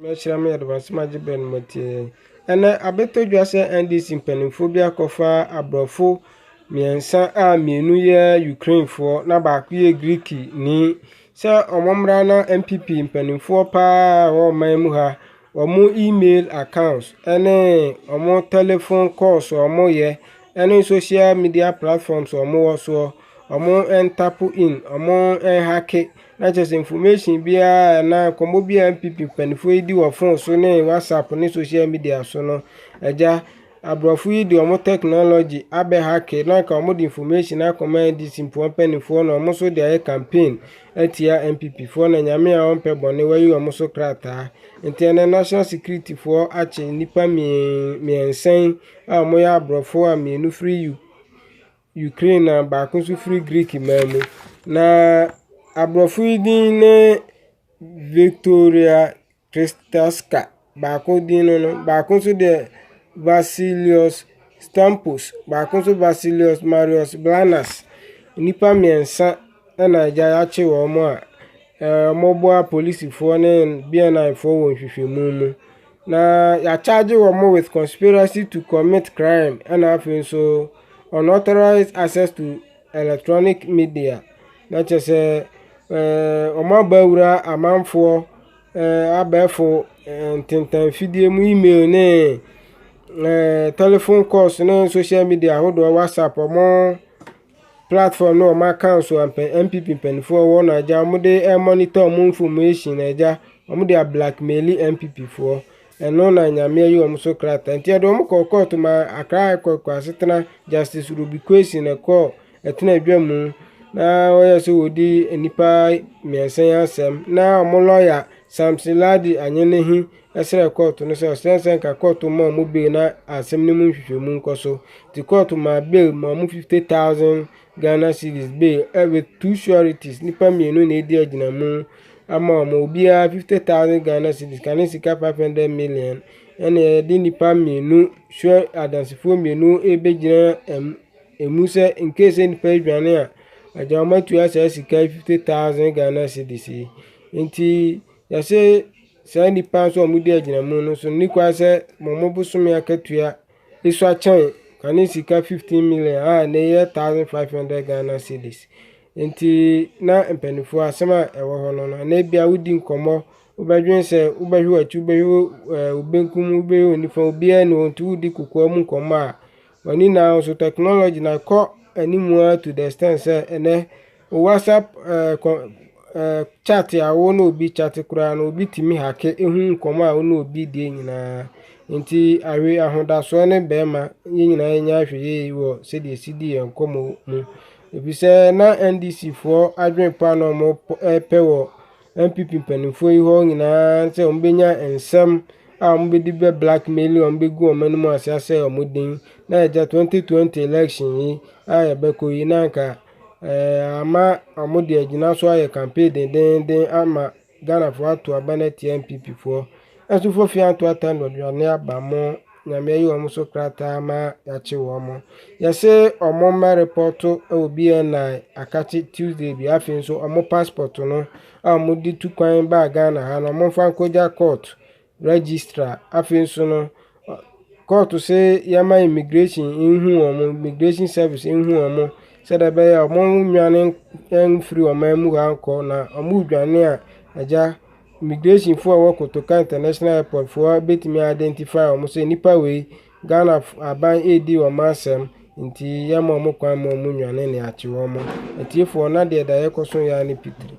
Meshira me advance maji ben motie. Ene abeto dwase NDC mpanimfobia kofa abrofo miensa a mienu ye Ukraine fo na baako ye Greek ni se omomra na MPP mpanimfo pa wo man mu ha omo email accounts ene omo telephone calls omo ye ene social media platforms omo wo so omo entapu in omo hack na just information bia na komo bia MPP mpanimfo di wo phone so ne WhatsApp ne social media so no eja abrofo yi di omo technology abe hack na ka omo di information na command di simple mpanimfo na omo so di campaign etia MPP fo na nyame a onpe bone wayi omo so krata international security for ache nipa miensen a omo ya abrofo a mienu free Ukraine na baako so free Greek mamu na abrofo din ne Victoria Kristaska baako din no baako so de Vasilios Stampos baako so Vasilios Marius Blanas nipa miensa na ja ache wo mo a mobo police for ne BNI for won hwehwemu mu na ya charge wo mo with conspiracy to commit crime and afin so unauthorized access to electronic media na chese omo bawura amanfo abefo tintan fidie mu email ne telephone calls ne social media hodo WhatsApp omo platform no ma council MPP mpanimfo wo na ja omo de monitor mo information na ja omo de blackmail MPP fo eno na nyame ayi omo so krata ntia do omo court ma akra kwasetena Justice Rubikwesi na ko etena adwamu na oya so wodi enipa miensen asem na omo lawyer Samson Ladi anyenehi esere court no se osensen ka court mo mo be na asem ni mu hwehwemu nkoso the court ma bail mo 50,000 Ghana cedis bail with two sureties nipa mienu na edi aginamu ama mo bia 50,000 Ghana cedis kan sika 500 million ene di nipa mienu sure adansifo mienu ebegina emuse in case nipa adwane a ajamatu asa sika 50,000 Ghana cedis enti ya se sa nipa so omudi aginamu no so ni kwa se momo busumi akatua iso achan kan sika 15 million na ye 1,500 Ghana cedis enti na mpanifo asema ewo ho no na bia wudi nkomo ubadwen se ubahwe atu ubahwe ubenkum ubehwe nifa obia no ntu wudi kokwa mu nkomo a wani na so technology na ko animu to the extent say ene WhatsApp chat ya wo no obi chat kura no obi timi hake ehu nkomo a wo no obi die nyina enti awe ahodaso ne bema nyina nya ahwe wo se de sidi nkomo mu ebise na NDC fo adwen pa no mo pewo MPP mpanimfo yi ho nyina se ombenya ensem a ombedi be blackmail ombegu omanum asase omodin na eja 2020 election yi a yebeko yi nanka ama amodi agina so aye campaign den ama Ghana fo ato abanet MPP fo asufo fi ato atano dwane abamo nyame yi omo so krata ma yache wo mo yase omo ma report obi na akachi Tuesday bi afin so omo passport no amodi tukwan ba Ghana ha no mo fa koja court registrar afin so no court say yama immigration inhu omo immigration service inhu omo said be omo nwane en free omo mu ha nko na omo dwane a aja immigration for work Kotoka International Airport for betimi identify omo say nipa we Ghana aban edi omo asem nti yama omo kwan mo nwane ne achi omo etiefo na de da yekoso ya ne pitri